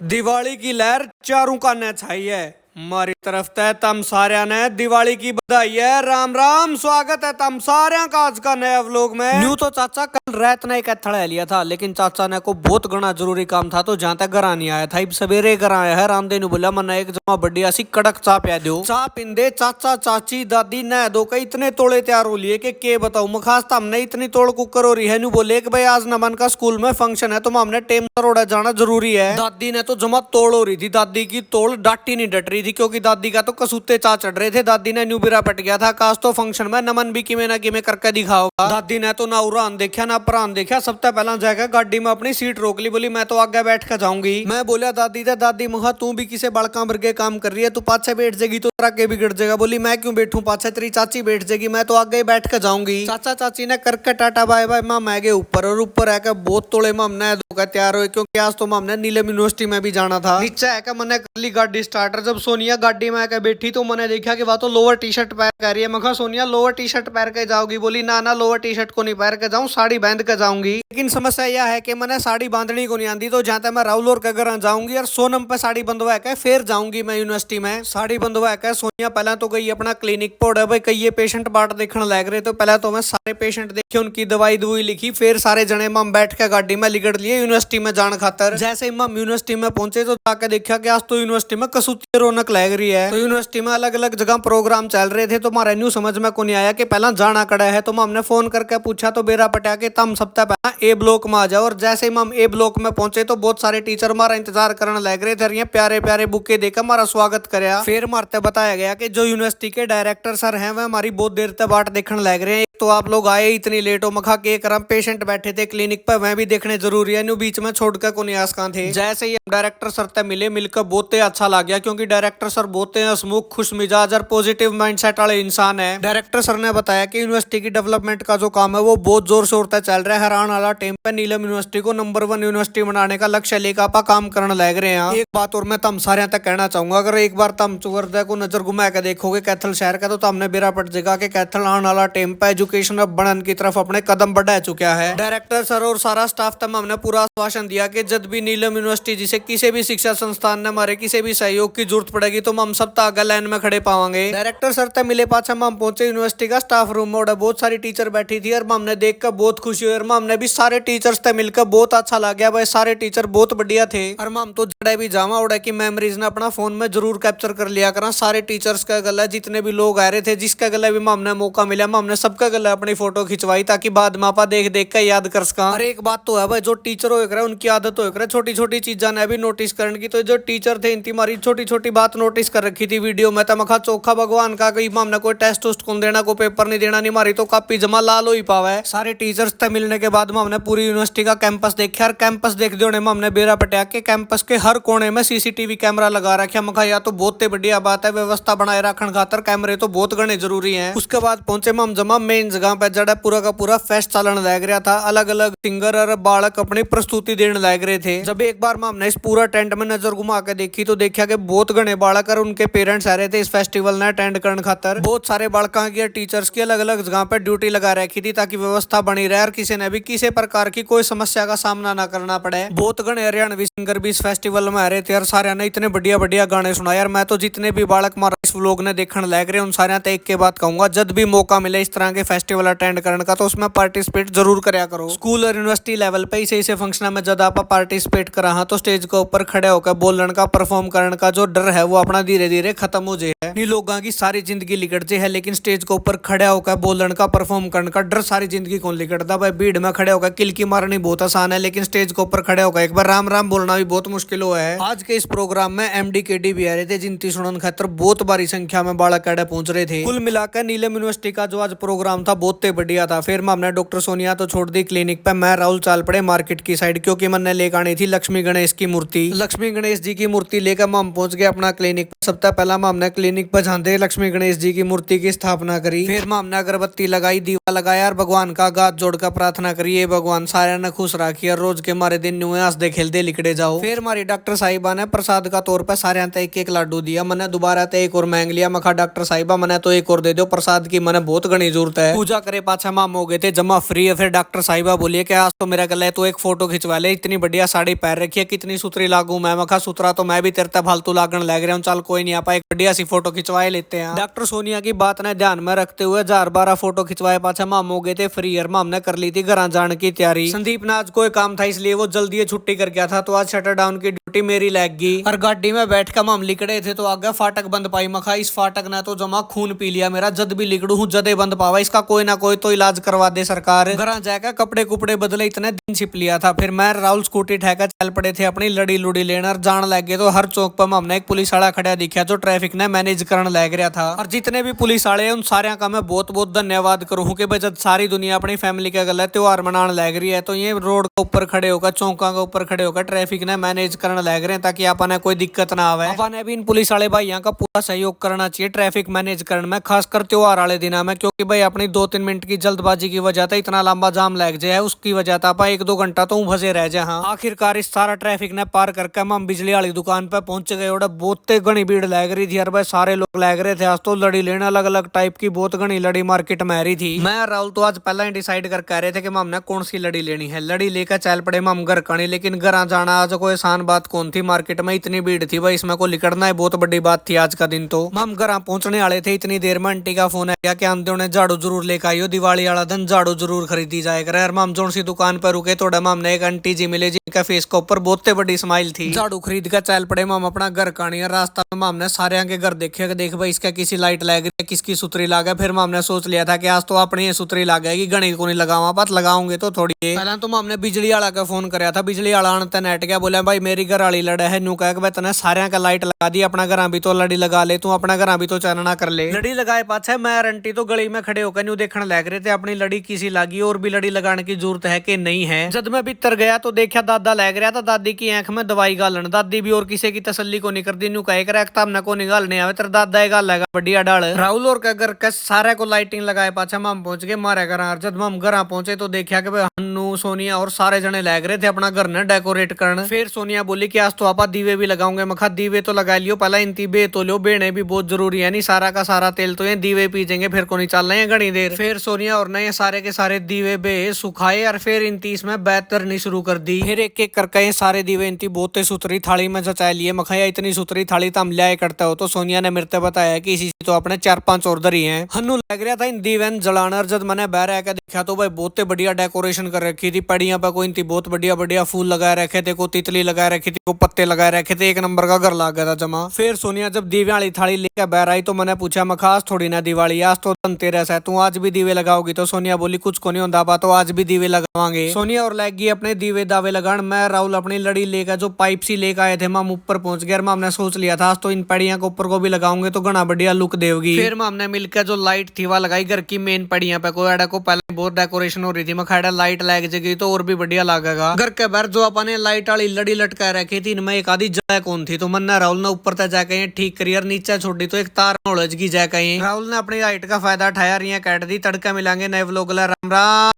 दिवाली की लहर चारों कान्हे छाई है। हमारी तरफ तय तम साਰਿਆਂ ने दिवाली की बधाई है। राम राम, स्वागत है तम साਰਿਆਂ का आज का नया व्लॉग में। न्यू तो चाचा कल रात ने एक थड़ा लिया था, लेकिन चाचा ने को बहुत घना जरूरी काम था तो जहाँ तक घर नहीं आया था। सवेरे घर आया है। रामदेव ने बोला मना एक जमा बढ़िया सी कड़क चाय पिया दो। चाय पिंदे चाचा चाची दादी नह दो के इतने तोड़े तैयार हो लिए के बताऊ मखास हमने इतनी तोड़ कुकर हो रही है। न्यू बोले कि भाई आज नमन का स्कूल में फंक्शन है तो हमने टेम सरोड़ा जाना जरूरी है। दादी ने तो जमा तोड़ हो रही थी। दादी की तोड़ डांटी नहीं डट रही थी क्योंकि दादी का तो कसूते चा चढ़ रहे थे। दादी ने न्यू बिरा पट गया था काश तो फंक्शन में नमन भी किमें ना किमें करके दिखाओगा। दादी ने तो ना उरान देखा ना प्रान देखा। सबसे पहला जाकर गाड़ी में अपनी सीट रोक ली। बोली मैं तो आगे बैठ कर जाऊंगी। मैं बोलिया दादी थे दादी महा तू भी किसे बड़का भर के काम कर रही है, तू पाछे बैठ जाएगी तो आगे बिगड़ जाएगा। बोली मैं क्यों बैठूं पाछे, तेरी चाची बैठ जाएगी, मैं तो आगे बैठ कर जाऊंगी। चाचा चाची ने करके टाटा बाय बाय माँ मैं गए ऊपर और ऊपर आकर बहुत तोड़े माम ने धोखा तैयार हुए क्योंकि आज तो माम ने नीलम यूनिवर्सिटी में भी जाना था। नीचे आकर मैंने कर ली गाड़ी स्टार्टर। जब सोनिया गाड़ी में आकर बैठी तो मैंने देखा कि वह तो लोअर टी शर्ट पहन कर रही है। मैं सोनिया लोअर टी शर्ट पहन के जाओगी? बोली ना ना लोअर टी शर्ट को नहीं पहन के जाऊँ, साड़ी बांध के जाऊंगी। लेकिन समस्या यह है कि मैंने साड़ी बांधनी को नहीं आती तो जहाँ तक मैं राहुल और के घर जाऊंगी और सोनम पे साड़ी बंधवा के फिर जाऊंगी मैं यूनिवर्सिटी में। साड़ी बंधवा के सोनिया पहले तो गई अपना क्लिनिक पर। भाई कई पेशेंट बाट देखने लग रहे तो पहले तो मैं सारे पेशेंट देखे, उनकी दवाई दुई लिखी, फिर सारे जने मम बैठ के गाड़ी में लिगड़ लिए यूनिवर्सिटी में जान खातर। जैसे ही मम यूनिवर्सिटी में पहुंचे तो जाके देखा कि आज तो यूनिवर्सिटी में कसूती रौनक लग रही है। तो यूनिवर्सिटी में अलग अलग जगह प्रोग्राम चल रहे थे तो हमारा न्यू समझ में को नहीं आया कि पहला जाना कड़ा है। तो हमने फोन करके पूछा तो बेरा पटा के तम सबसे पहला ए ब्लॉक में आ जाओ। और जैसे ही हम ए ब्लॉक में पहुंचे तो बहुत सारे टीचर हमारा इंतजार करने लग रहे थे। प्यारे प्यारे बुके देकर हमारा स्वागत कराया। फिर मारते बताया गया कि जो यूनिवर्सिटी के डायरेक्टर सर हैं वह हमारी बहुत देर तक बाट देखने लग रहे हैं। तो आप लोग आए इतनी लेट हो मखा के करम पेशेंट बैठे थे क्लिनिक पर, वह भी देखने जरूरी है। न्यू बीच में छोड़कर को नहीं आसकां थे। जैसे ही डायरेक्टर सर तक मिले मिलकर बहुत अच्छा लग गया क्योंकि डायरेक्टर सर बहुत हंसमुख खुश मिजाज और पॉजिटिव माइंडसेट वाले इंसान है। डायरेक्टर सर ने बताया कि यूनिवर्सिटी की डेवलपमेंट का जो काम है वो बहुत जोर शोर तक चल रहा है। हर आने वाला टाइम पे नीलम यूनिवर्सिटी को नंबर 1 यूनिवर्सिटी बनाने का लक्ष्य लेकर आप काम करने लग रहे हैं। एक बात और मैं तम सारे तक कहना चाहूंगा, अगर एक बार तम चुवर्दा को नजर घुमा के देखोगे कैथल शहर का तो हमने बेरा पट जाएगा कि कैथल आने वाला टाइम पे एजुकेशन अब बढ़न की तरफ अपने कदम बढ़ा चुका है। डायरेक्टर सर और सारा स्टाफ तम हमने पूरा आश्वासन दिया कि जब भी नीलम यूनिवर्सिटी जिसे किसी भी शिक्षा संस्थान ने हमारे किसी भी सहयोग की जरूरत पड़ेगी तो हम सब आगे लाइन में खड़े पावांगे। डायरेक्टर सर तक मिले पाछा हम पहुंचे यूनिवर्सिटी का स्टाफ रूम में। बहुत सारी टीचर बैठी थी और हमने देख कर बहुत खुशी हुई और हमने भी सारे टीचर्स तक मिलकर बहुत अच्छा लग गया। भाई सारे टीचर बहुत बढ़िया थे और हम तो जड़े भी जावा उड़ा की मेमोरीज ने अपना फोन में जरूर कैप्चर कर लिया करा। सारे टीचर्स का गला जितने भी लोग आ रहे थे जिसका गला भी हमने मौका मिला हमने सबका गला अपनी फोटो खिंचवाई ताकि बाद में आपा देख देख कर याद कर सका। और एक बात तो है भाई जो टीचर हो उनकी आदत हो छोटी छोटी चीजा ने भी नोटिस करने की। तो जो टीचर थे इनकी हमारी छोटी छोटी बात नोटिस कर रखी थी वीडियो में। तो मखा चौखा भगवान का कहीं हमने कोई टेस्ट उस्ट कौन देना कोई पेपर नहीं देना नहीं, हमारी तो कापी जमा लाल हो ही पावा है। सारे टीचर्स तक मिलने के बाद हमने पूरी यूनिवर्सिटी का कैंपस देखा और कैंपस देख देने में हमने बेरा पटा के कैंपस के हर कोने में सीसीटीवी कैमरा लगा रखा। मखा या तो बहुत बढ़िया बात है, व्यवस्था बनाए रखने खातर कैमरे तो बहुत गणे जरूरी है। उसके बाद पहुंचे हम जमा मेन जगह पे जड़ा पूरा का पूरा फेस्ट चलन लग रहा था। अलग अलग सिंगर और बालक अपनी प्रस्तुति देने लग रहे थे। जब एक बार हमने इस पूरा टेंट में नजर घुमा के देखी तो देखा कि बहुत गणे बालक और उनके पेरेंट्स आ रहे थे इस फेस्टिवल ने अटेंड करने खातर। बहुत सारे बालकों की टीचर्स की अलग अलग जगह पर ड्यूटी लगा रखी थी ताकि व्यवस्था बनी रहे और किसी ने भी किसी प्रकार की कोई समस्या का सामना न करना पड़े। बहुत गणे हरियाणवी सिंगर भी इस फेस्टिवल में आ रहे थे और सारे ने इतने बढ़िया बढ़िया गाने सुनाए। यार मैं तो जितने भी बालक मारा इस व्लॉग ने देखने लग रहे उन सारे एक के बात कहूंगा, जब भी मौका मिले इस तरह के फेस्टिवल अटेंड करने का तो उसमें पार्टिसिपेट जरूर कराया करो। स्कूल और यूनिवर्सिटी लेवल पे इसे फंक्शन में जब आप पार्टिसिपेट करा तो स्टेज के ऊपर खड़े होकर बोलने का परफॉर्म करने का जो डर है वो अपना धीरे धीरे खत्म हो जाए। इन लोगों की सारी जिंदगी लिकट जाए है लेकिन स्टेज के ऊपर खड़े होकर बोलने का परफॉर्म करने का डर सारी जिंदगी कौन लिकटता। भाई भीड़ में खड़े होकर किलकी मारनी बहुत आसान है लेकिन स्टेज के ऊपर खड़े होकर एक बार राम राम बोलना भी बहुत मुश्किल हुआ है। आज के इस प्रोग्राम में MD-KD भी आ रहे थे जिनकी सुनने खातर बहुत भारी संख्या में बालक कैडे पहुंच रहे थे। कुल मिलाकर नीलम यूनिवर्सिटी का जो आज प्रोग्राम था बहुत बढ़िया था। फिर हमने डॉक्टर सोनिया तो छोड़ दी क्लिनिक पे, मैं राहुल चाल पड़े मार्केट की साइड क्योंकि मैंने लेकर आनी थी लक्ष्मी गणेश की मूर्ति। लक्ष्मी गणेश जी की मूर्ति लेकर हम पहुंच गए अपना क्लिनिक पर। सबसे पहला हमने क्लिनिक पर झांदे लक्ष्मी गणेश जी की मूर्ति की स्थापना करी। फिर हमने अगरबत्ती लगाई, दीवा लगाया और भगवान का गात जोड़कर प्रार्थना करी, ये भगवान सारे ने खुश राखी और रोज के मारे दिन न्यू हंसदे खेलदे लिकड़े जाओ। फिर हमारी डॉक्टर साहिबा ने प्रसाद का तौर पर सारे एक एक लाडू दिया। मैंने दोबारा एक और मांग लिया। मखा डॉक्टर साहिबा मैंने तो एक और दे दो, प्रसाद की मैंने बहुत घनी जरूरत है। पूजा करे पाछा माम हो गए थे जमा फ्री है। फिर डॉक्टर साहिबा बोलिए कि आज तो मेरा गला है तो एक फोटो खिंचवा ले, इतनी बढ़िया साड़ी पहन रखी है, कितनी सुथरी लागू मैं। मखा सुथरा तो मैं भी तेरे फालतू लागण लग रहा हूँ, चल कोई नहीं आपा एक बढ़िया सी फोटो खिंचवाए लेते हैं। डॉक्टर सोनिया की बात ने ध्यान में रखते हुए 1012 फोटो खिंचवाए पाछा माम हो गए थे फ्री। और माम ने कर ली थी घर जाने की तैयारी। संदीप ने आज कोई काम था इसलिए वो जल्दी छुट्टी कर गया था, तो आज शटर डाउन की ड्यूटी मेरी लग गई। और गाड़ी में बैठ कर माम लिकड़े थे तो आगे फाटक बंद पाई। मखा इस फाटक ने तो जमा खून पी लिया मेरा, जद भी लिकड़ू हूँ जदे बंद पावा, इसका कोई ना कोई तो इलाज करवा दे सरकार। घर जाकर कपड़े कुपड़े बदले, इतने दिन छिप लिया था। फिर मैं राहुल स्कूटी ठहकर चल पड़े थे अपनी लड़ी लुड़ी लेना और जान लग गए। तो हर चौक पर हमने एक पुलिस वाला खड़ा दिखा जो ट्रैफिक ने मैनेज करने लग रहा था। और जितने भी पुलिस वाले उन सारे का मैं बहुत बहुत धन्यवाद करूँ कि जब सारी दुनिया अपनी फैमिली का गलत त्योहार मनाने लग रही है तो ये रोड के ऊपर खड़े होकर चौका के ऊपर खड़े होकर ट्रैफिक ने मैनेज करने लग रहे हैं ताकि अपने कोई दिक्कत ना आवे। अपने भी इन पुलिस वाले भाइयों का पूरा सहयोग करना चाहिए ट्रैफिक मैनेज करने में, खासकर त्योहार वाले दिन में, क्योंकि भाई अपनी 2-3 मिनट की जल्दबाजी की वजह से इतना लंबा जाम लग जाए, उसकी वजह से आप 1-2 घंटा तो फंसे रह जाए। हाँ, आखिरकार इस सारा ट्रैफिक ने पार करके हम बिजली वाली दुकान पे पहुंच गए। और बहुत घनी भीड़ लग रही थी यार भाई, सारे लोग लग रहे थे। आज तो लड़ी लेना अलग अलग टाइप की बहुत घनी लड़ी मार्केट में आ रही थी। मैं और राहुल तो आज पहला ही डिसाइड कर कह रहे थे कि हमने कौन सी लड़ी लेनी है। लड़ी लेकर चल पड़े हम घर कणी, लेकिन घर जाना आज कोई आसान बात कौन थी। मार्केट में इतनी भीड़ थी भाई, इसमें को लिकड़ना है बहुत बड़ी बात थी आज का दिन। तो हम घर पहुंचने वाले थे, इतनी देर में आंटी का फोन आया कि आंदे उन्हें झाड़ू जरूर लेकर आइयो, दिवाली वाला दिन झाड़ू जरूर खरीदी जाए करे। हम जोन सी दुकान पर रुके थोड़ा हमने एक आंटी जी मिले जिनका फेस के ऊपर बहुत बड़ी स्माइल थी। झाड़ू खरीद कर चल पड़े हम अपना घर कानी। रास्ता में हमने सारे के घर देखे कि देख भाई इसका किसी लाइट लग रही है, किसकी सुतरी लागे। फिर हमने सोच लिया था कि आज तो अपनी सुतरी लागेगी, गणी को नहीं लगावा, बात लगाओगे तो थोड़ी। पहले तो हमने बिजली वाला का फोन कराया था, बिजली वाला आने नेट गया, बोला भाई मेरी घर वाली लड़ा है, नू कह तने सारे का लाइट लगा दी, अपना घर भी तो लड़ी लगा ले, तू अपना घर भी तो चानना कर ले। लड़ी लगाए पाछे मैं आंटी तो गली में खड़े होकर न्यू देखने लग रहे थे अपनी लड़ी किसी लागी और भी लड़ी लगाने की जरूरत है कि नहीं है। जब मैं भीतर गया तो देखा दादा लग रहा था, दादी की आंख में दवाई गालन। दादी भी और किसी की तसल्ली को नहीं करती, न्यू कहे कर हमने को निकालने आवे तेरा दादा गाल लगा बढ़िया डाल। राहुल और घर के सारे को लाइटिंग लगाए पाछा हम पहुंच गए मारे घर। जब हम घर पहुंचे तो देखा कि हन्नू सोनिया और सारे जने लग रहे थे अपना घर ने डेकोरेट करने। फिर सोनिया बोली कि आज तो आपा दीवे भी लगाऊंगे। मखा दीवे तो लगा लियो, पहला इंती बे तो लो, बेने भी बहुत जरूरी है, नहीं सारा का सारा तेल तो ये दीवे पीजेंगे फिर को नहीं चल रहे हैं घनी देर। फिर सोनिया और ने ये सारे के सारे दीवे बे सुखाए और फिर इंती इसमें बैत करनी शुरू कर दी। फिर एक एक करके सारे दीवे इंती बहुत सुथरी थाली में जचा लिए। मखाया इतनी सुथरी थाली तो हम लिया करता हो। तो सोनिया ने मेरे बताया कि इसी तो अपने 4-5 और दरी हैं। हन्नू लग रहा था इन दीवे जलाना। जब मैंने बाहर आकर देखा तो भाई बहुत बढ़िया डेकोरेशन कर रखी थी, पड़िया पे कोई इंती बहुत बढ़िया बढ़िया फूल लगा रखे थे, को तितली लगा रखी थी, को पत्ते लगा रखे थे, एक नंबर का घर लग गया था जमा। फिर सोनिया जब दीवे वाली थाली लेकर बाहर आई तो मैंने पूछा मखास थोड़ी ना दिवाली, आज तो धनतेरस है, तू आज भी दीवे लगाओगी? तो सोनिया बोली कुछ को नहीं होता बा, तो आज भी दीवे लगावांगे। सोनिया और लग गई अपने दीवे दावे लगान। मैं राहुल अपनी लड़ी लेकर जो पाइप सी लेकर आए थे हम ऊपर पहुंच गए। हमने सोच लिया था आज तो इन पड़िया के ऊपर को भी लगाऊंगे तो घना बढ़िया लुक देगी। फिर हमने मिलकर जो लाइट थी वह लगाई घर की मेन पड़िया पे। कोई को पहले बहुत डेकोरेशन हो रही थी, मैं लाइट लग जाएगी तो और भी बढ़िया लगेगा। घर के बाहर जो अपने लाइट वाली लड़ी लटका रखी थी इनमें एक आधी जगह कौन थी, तो मन्ना राहुल ने ऊपर तक जाके ठीक करी और नीचे छोड़ी तो एक तार उलझ गई जाके। राहुल ने अपनी लाइट का फायदा उठाया, कैट दी। तड़का मिलांगे नए व्लॉग। राम राम।